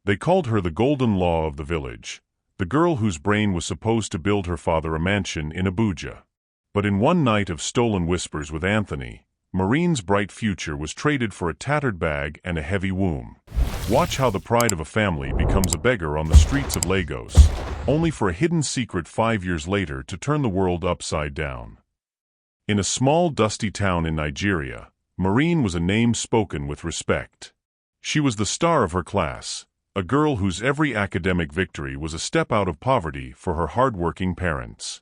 They called her the Golden Law of the village, the girl whose brain was supposed to build her father a mansion in Abuja. But in one night of stolen whispers with Anthony, Maureen's bright future was traded for a tattered bag and a heavy womb. Watch how the pride of a family becomes a beggar on the streets of Lagos, only for a hidden secret 5 years later to turn the world upside down. In a small, dusty town in Nigeria, Maureen was a name spoken with respect. She was the star of her class, a girl whose every academic victory was a step out of poverty for her hard-working parents.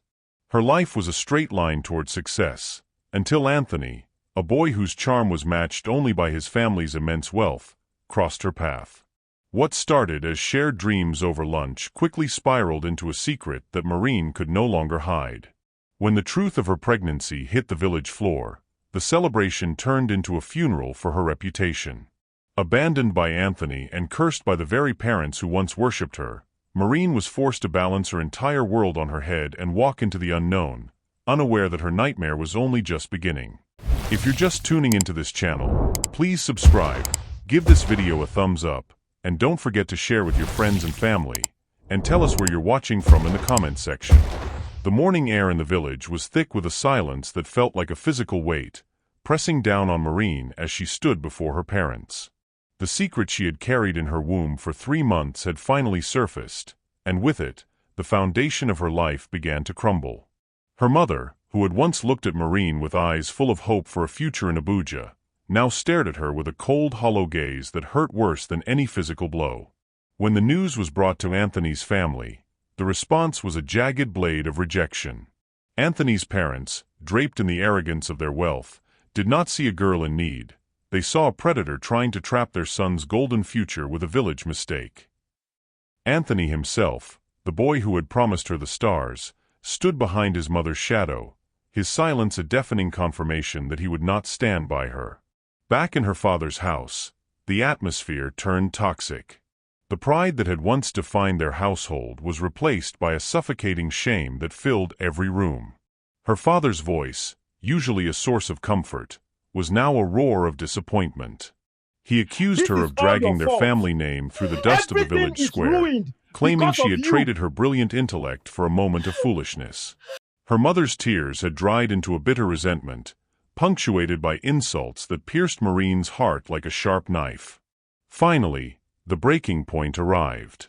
Her life was a straight line toward success, until Anthony, a boy whose charm was matched only by his family's immense wealth, crossed her path. What started as shared dreams over lunch quickly spiraled into a secret that Maureen could no longer hide. When the truth of her pregnancy hit the village floor, the celebration turned into a funeral for her reputation. Abandoned by Anthony and cursed by the very parents who once worshipped her, Maureen was forced to balance her entire world on her head and walk into the unknown, unaware that her nightmare was only just beginning. If you're just tuning into this channel, please subscribe, give this video a thumbs up, and don't forget to share with your friends and family, and tell us where you're watching from in the comments section. The morning air in the village was thick with a silence that felt like a physical weight, pressing down on Maureen as she stood before her parents. The secret she had carried in her womb for 3 months had finally surfaced, and with it, the foundation of her life began to crumble. Her mother, who had once looked at Maureen with eyes full of hope for a future in Abuja, now stared at her with a cold, hollow gaze that hurt worse than any physical blow. When the news was brought to Anthony's family, the response was a jagged blade of rejection. Anthony's parents, draped in the arrogance of their wealth, did not see a girl in need. They saw a predator trying to trap their son's golden future with a village mistake. Anthony himself, the boy who had promised her the stars, stood behind his mother's shadow, his silence a deafening confirmation that he would not stand by her. Back in her father's house, the atmosphere turned toxic. The pride that had once defined their household was replaced by a suffocating shame that filled every room. Her father's voice, usually a source of comfort, was now a roar of disappointment. He accused her of dragging their family name through the dust of the village square, claiming she had traded her brilliant intellect for a moment of foolishness. Her mother's tears had dried into a bitter resentment, punctuated by insults that pierced Maureen's heart like a sharp knife. Finally, the breaking point arrived.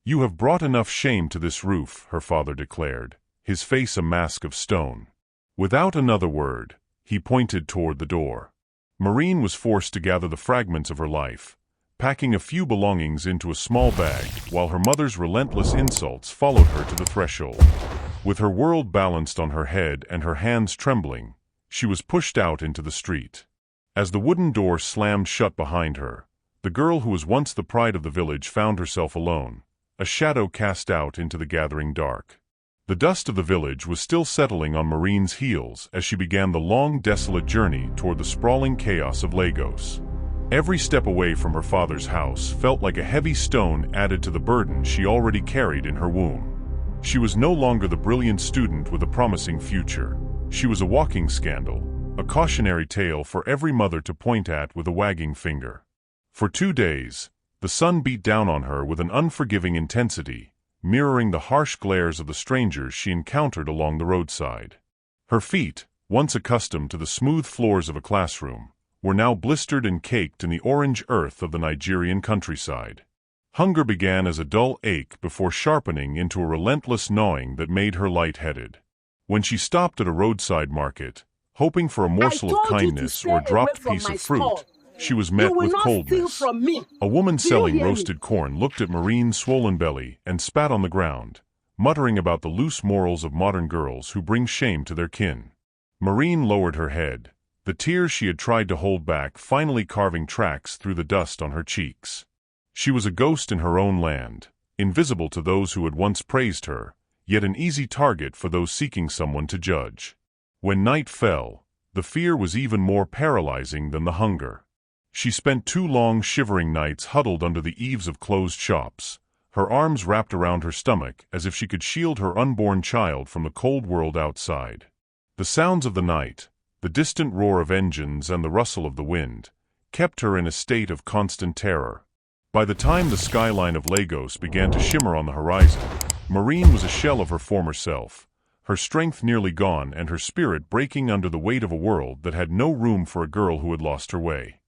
"You have brought enough shame to this roof," her father declared, his face a mask of stone. Without another word, he pointed toward the door. Maureen was forced to gather the fragments of her life, packing a few belongings into a small bag while her mother's relentless insults followed her to the threshold. With her world balanced on her head and her hands trembling, she was pushed out into the street. As the wooden door slammed shut behind her, the girl who was once the pride of the village found herself alone, a shadow cast out into the gathering dark. The dust of the village was still settling on Maureen's heels as she began the long, desolate journey toward the sprawling chaos of Lagos. Every step away from her father's house felt like a heavy stone added to the burden she already carried in her womb. She was no longer the brilliant student with a promising future. She was a walking scandal, a cautionary tale for every mother to point at with a wagging finger. For 2 days, the sun beat down on her with an unforgiving intensity, mirroring the harsh glares of the strangers she encountered along the roadside. Her feet, once accustomed to the smooth floors of a classroom, were now blistered and caked in the orange earth of the Nigerian countryside. Hunger began as a dull ache before sharpening into a relentless gnawing that made her lightheaded. When she stopped at a roadside market, hoping for a morsel of kindness or a dropped piece of fruit, she was met with coldness. A woman selling roasted corn looked at Maureen's swollen belly and spat on the ground, muttering about the loose morals of modern girls who bring shame to their kin. Maureen lowered her head, the tears she had tried to hold back finally carving tracks through the dust on her cheeks. She was a ghost in her own land, invisible to those who had once praised her, yet an easy target for those seeking someone to judge. When night fell, the fear was even more paralyzing than the hunger. She spent 2 long shivering nights huddled under the eaves of closed shops, her arms wrapped around her stomach as if she could shield her unborn child from the cold world outside. The sounds of the night, the distant roar of engines and the rustle of the wind, kept her in a state of constant terror. By the time the skyline of Lagos began to shimmer on the horizon, Maureen was a shell of her former self, her strength nearly gone and her spirit breaking under the weight of a world that had no room for a girl who had lost her way.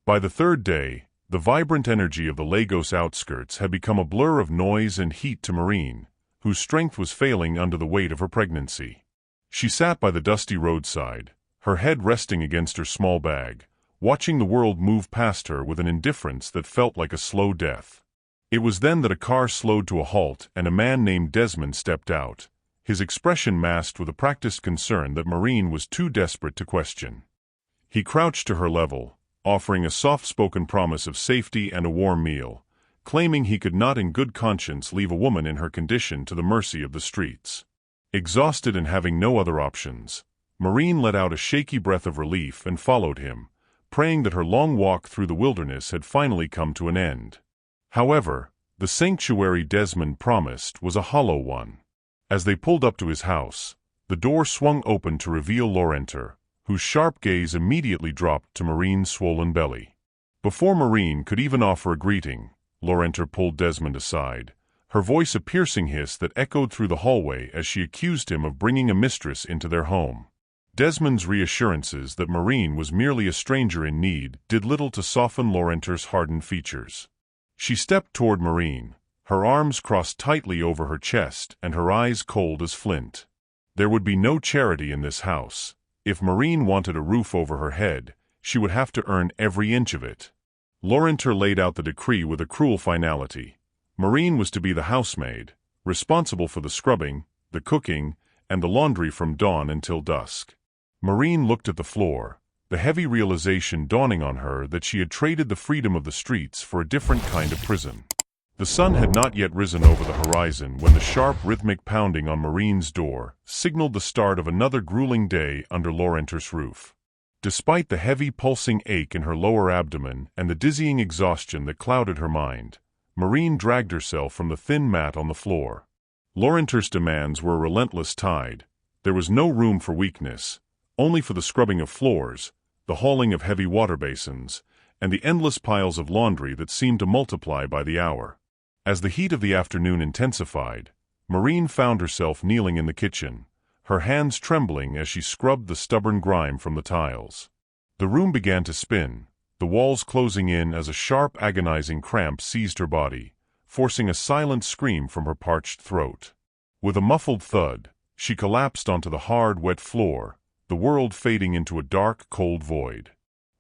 By the third day, the vibrant energy of the Lagos outskirts had become a blur of noise and heat to Maureen, whose strength was failing under the weight of her pregnancy. She sat by the dusty roadside, her head resting against her small bag, watching the world move past her with an indifference that felt like a slow death. It was then that a car slowed to a halt and a man named Desmond stepped out, his expression masked with a practiced concern that Maureen was too desperate to question. He crouched to her level, offering a soft-spoken promise of safety and a warm meal, claiming he could not in good conscience leave a woman in her condition to the mercy of the streets. Exhausted and having no other options, Maureen let out a shaky breath of relief and followed him, praying that her long walk through the wilderness had finally come to an end. However, the sanctuary Desmond promised was a hollow one. As they pulled up to his house, the door swung open to reveal Laurenter, whose sharp gaze immediately dropped to Maureen's swollen belly. Before Maureen could even offer a greeting, Laurenter pulled Desmond aside, her voice a piercing hiss that echoed through the hallway as she accused him of bringing a mistress into their home. Desmond's reassurances that Maureen was merely a stranger in need did little to soften Laurenter's hardened features. She stepped toward Maureen, her arms crossed tightly over her chest and her eyes cold as flint. There would be no charity in this house. If Maureen wanted a roof over her head, she would have to earn every inch of it. Laurenter laid out the decree with a cruel finality. Maureen was to be the housemaid, responsible for the scrubbing, the cooking, and the laundry from dawn until dusk. Maureen looked at the floor, the heavy realization dawning on her that she had traded the freedom of the streets for a different kind of prison. The sun had not yet risen over the horizon when the sharp rhythmic pounding on Maureen's door signaled the start of another grueling day under Laurenter's roof. Despite the heavy pulsing ache in her lower abdomen and the dizzying exhaustion that clouded her mind, Maureen dragged herself from the thin mat on the floor. Laurenter's demands were a relentless tide. There was no room for weakness, only for the scrubbing of floors, the hauling of heavy water basins, and the endless piles of laundry that seemed to multiply by the hour. As the heat of the afternoon intensified, Maureen found herself kneeling in the kitchen, her hands trembling as she scrubbed the stubborn grime from the tiles. The room began to spin, the walls closing in as a sharp, agonizing cramp seized her body, forcing a silent scream from her parched throat. With a muffled thud, she collapsed onto the hard, wet floor, the world fading into a dark, cold void.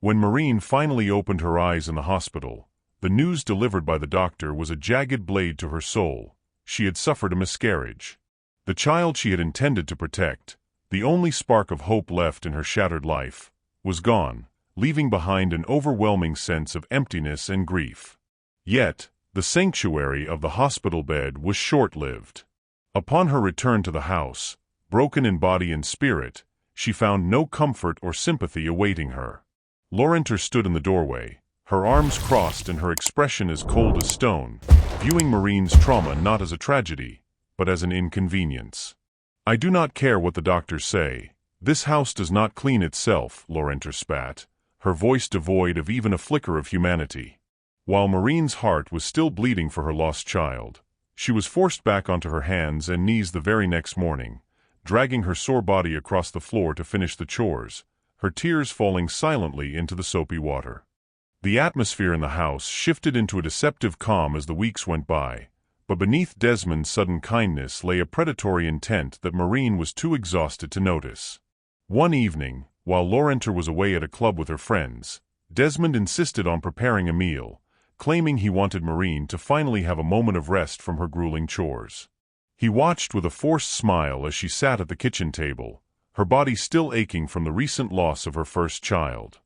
When Maureen finally opened her eyes in the hospital, the news delivered by the doctor was a jagged blade to her soul. She had suffered a miscarriage. The child she had intended to protect, the only spark of hope left in her shattered life, was gone, leaving behind an overwhelming sense of emptiness and grief. Yet, the sanctuary of the hospital bed was short-lived. Upon her return to the house, broken in body and spirit, she found no comfort or sympathy awaiting her. Laurenter stood in the doorway, her arms crossed and her expression as cold as stone, viewing Maureen's trauma not as a tragedy, but as an inconvenience. "I do not care what the doctors say. This house does not clean itself," Laurenter spat, her voice devoid of even a flicker of humanity. While Maureen's heart was still bleeding for her lost child, she was forced back onto her hands and knees the very next morning, dragging her sore body across the floor to finish the chores, her tears falling silently into the soapy water. The atmosphere in the house shifted into a deceptive calm as the weeks went by, but beneath Desmond's sudden kindness lay a predatory intent that Maureen was too exhausted to notice. One evening, while Laurenter was away at a club with her friends, Desmond insisted on preparing a meal, claiming he wanted Maureen to finally have a moment of rest from her grueling chores. He watched with a forced smile as she sat at the kitchen table, her body still aching from the recent loss of her first child.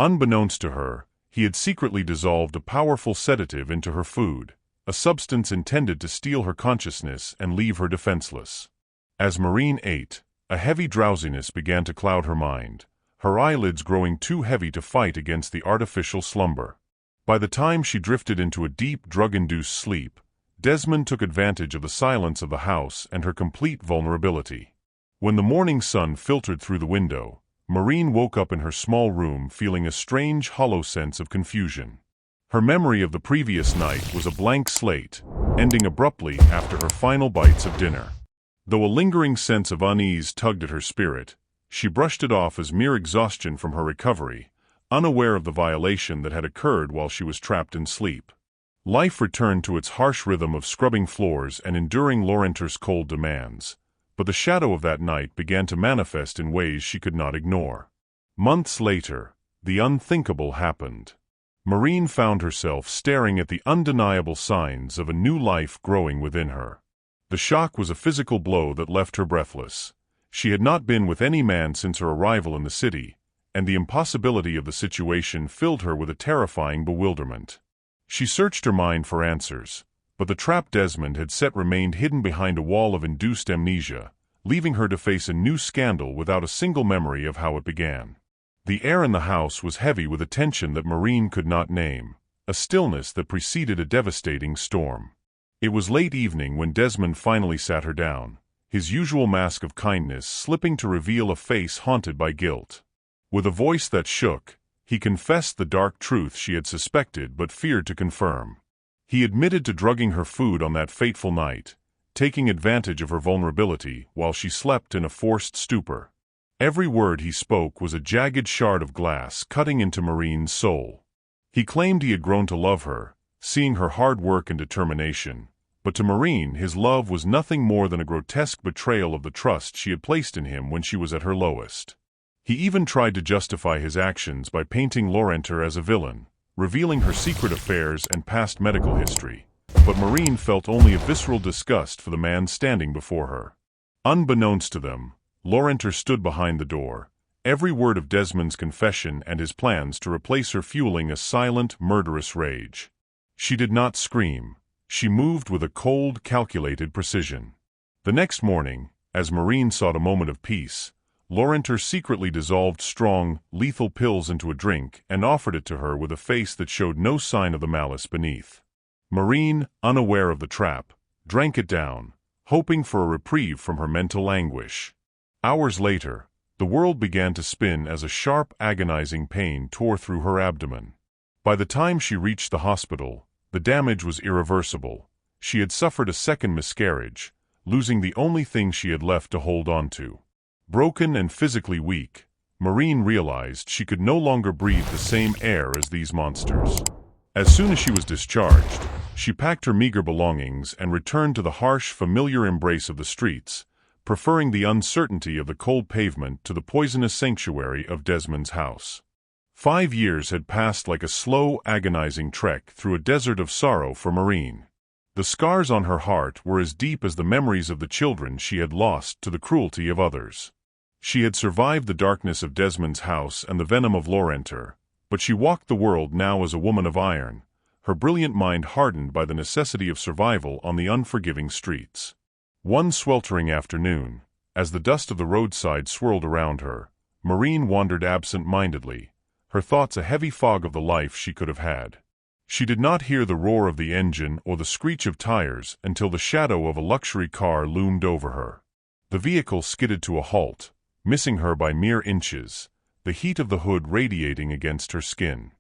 Unbeknownst to her, he had secretly dissolved a powerful sedative into her food, a substance intended to steal her consciousness and leave her defenseless. As Maureen ate, a heavy drowsiness began to cloud her mind, her eyelids growing too heavy to fight against the artificial slumber. By the time she drifted into a deep drug-induced sleep, Desmond took advantage of the silence of the house and her complete vulnerability. When the morning sun filtered through the window, Maureen woke up in her small room feeling a strange, hollow sense of confusion. Her memory of the previous night was a blank slate, ending abruptly after her final bites of dinner. Though a lingering sense of unease tugged at her spirit, she brushed it off as mere exhaustion from her recovery, unaware of the violation that had occurred while she was trapped in sleep. Life returned to its harsh rhythm of scrubbing floors and enduring Laurenter's cold demands, but the shadow of that night began to manifest in ways she could not ignore. Months later, the unthinkable happened. Maureen found herself staring at the undeniable signs of a new life growing within her. The shock was a physical blow that left her breathless. She had not been with any man since her arrival in the city, and the impossibility of the situation filled her with a terrifying bewilderment. She searched her mind for answers, but the trap Desmond had set remained hidden behind a wall of induced amnesia, leaving her to face a new scandal without a single memory of how it began. The air in the house was heavy with a tension that Maureen could not name, a stillness that preceded a devastating storm. It was late evening when Desmond finally sat her down, his usual mask of kindness slipping to reveal a face haunted by guilt. With a voice that shook, he confessed the dark truth she had suspected but feared to confirm. He admitted to drugging her food on that fateful night, taking advantage of her vulnerability while she slept in a forced stupor. Every word he spoke was a jagged shard of glass cutting into Maureen's soul. He claimed he had grown to love her, seeing her hard work and determination, but to Maureen his love was nothing more than a grotesque betrayal of the trust she had placed in him when she was at her lowest. He even tried to justify his actions by painting Laurenter as a villain, revealing her secret affairs and past medical history, but Maureen felt only a visceral disgust for the man standing before her. Unbeknownst to them, Laurenter stood behind the door, every word of Desmond's confession and his plans to replace her fueling a silent, murderous rage. She did not scream. She moved with a cold, calculated precision. The next morning, as Maureen sought a moment of peace, Laurenter secretly dissolved strong, lethal pills into a drink and offered it to her with a face that showed no sign of the malice beneath. Maureen, unaware of the trap, drank it down, hoping for a reprieve from her mental anguish. Hours later, the world began to spin as a sharp, agonizing pain tore through her abdomen. By the time she reached the hospital, the damage was irreversible. She had suffered a second miscarriage, losing the only thing she had left to hold on to. Broken and physically weak, Maureen realized she could no longer breathe the same air as these monsters. As soon as she was discharged, she packed her meager belongings and returned to the harsh, familiar embrace of the streets, preferring the uncertainty of the cold pavement to the poisonous sanctuary of Desmond's house. 5 years had passed like a slow, agonizing trek through a desert of sorrow for Maureen. The scars on her heart were as deep as the memories of the children she had lost to the cruelty of others. She had survived the darkness of Desmond's house and the venom of Laurenter, but she walked the world now as a woman of iron, her brilliant mind hardened by the necessity of survival on the unforgiving streets. One sweltering afternoon, as the dust of the roadside swirled around her, Maureen wandered absent-mindedly, her thoughts a heavy fog of the life she could have had. She did not hear the roar of the engine or the screech of tires until the shadow of a luxury car loomed over her. The vehicle skidded to a halt, missing her by mere inches, the heat of the hood radiating against her skin.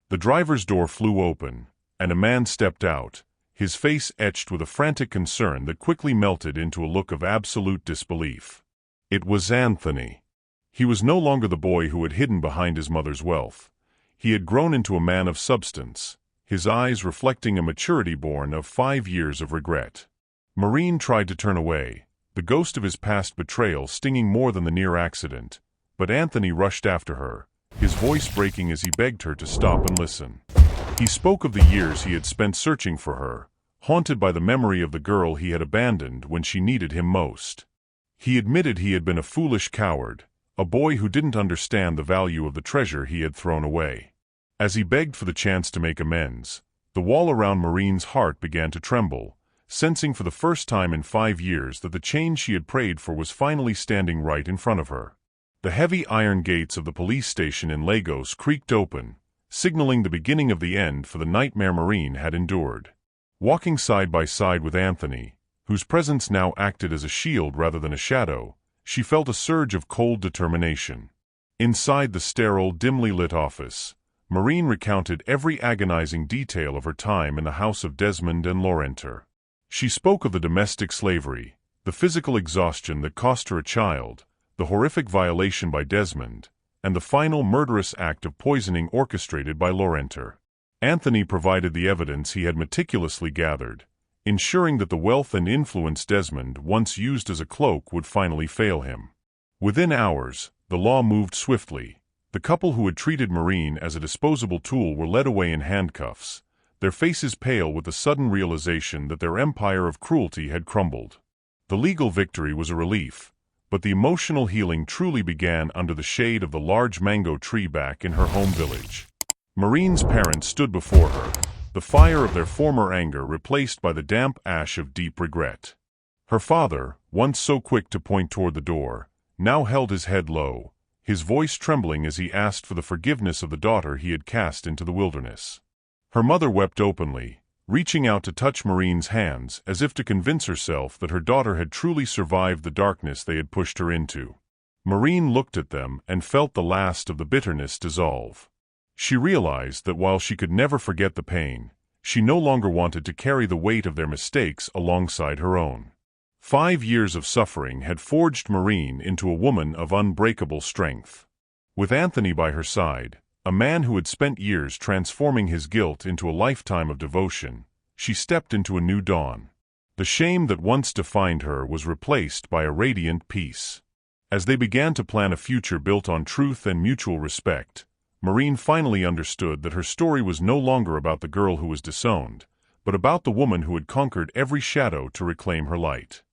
The driver's door flew open, and a man stepped out, his face etched with a frantic concern that quickly melted into a look of absolute disbelief. It was Anthony. He was no longer the boy who had hidden behind his mother's wealth. He had grown into a man of substance, his eyes reflecting a maturity born of 5 years of regret. Maureen tried to turn away, the ghost of his past betrayal stinging more than the near accident, but Anthony rushed after her, his voice breaking as he begged her to stop and listen. He spoke of the years he had spent searching for her, haunted by the memory of the girl he had abandoned when she needed him most. He admitted he had been a foolish coward, a boy who didn't understand the value of the treasure he had thrown away. As he begged for the chance to make amends, the wall around Maureen's heart began to tremble, sensing for the first time in 5 years that the change she had prayed for was finally standing right in front of her. The heavy iron gates of the police station in Lagos creaked open, signaling the beginning of the end for the nightmare Maureen had endured. Walking side by side with Anthony, whose presence now acted as a shield rather than a shadow, she felt a surge of cold determination. Inside the sterile, dimly lit office, Maureen recounted every agonizing detail of her time in the house of Desmond and Laurenter. She spoke of the domestic slavery, the physical exhaustion that cost her a child, the horrific violation by Desmond, and the final murderous act of poisoning orchestrated by Laurenter. Anthony provided the evidence he had meticulously gathered, ensuring that the wealth and influence Desmond once used as a cloak would finally fail him. Within hours, the law moved swiftly. The couple who had treated Maureen as a disposable tool were led away in handcuffs, their faces pale with the sudden realization that their empire of cruelty had crumbled. The legal victory was a relief, but the emotional healing truly began under the shade of the large mango tree back in her home village. Maureen's parents stood before her, the fire of their former anger replaced by the damp ash of deep regret. Her father, once so quick to point toward the door, now held his head low, his voice trembling as he asked for the forgiveness of the daughter he had cast into the wilderness. Her mother wept openly, reaching out to touch Maureen's hands as if to convince herself that her daughter had truly survived the darkness they had pushed her into. Maureen looked at them and felt the last of the bitterness dissolve. She realized that while she could never forget the pain, she no longer wanted to carry the weight of their mistakes alongside her own. 5 years of suffering had forged Maureen into a woman of unbreakable strength. With Anthony by her side, a man who had spent years transforming his guilt into a lifetime of devotion, she stepped into a new dawn. The shame that once defined her was replaced by a radiant peace. As they began to plan a future built on truth and mutual respect, Maureen finally understood that her story was no longer about the girl who was disowned, but about the woman who had conquered every shadow to reclaim her light.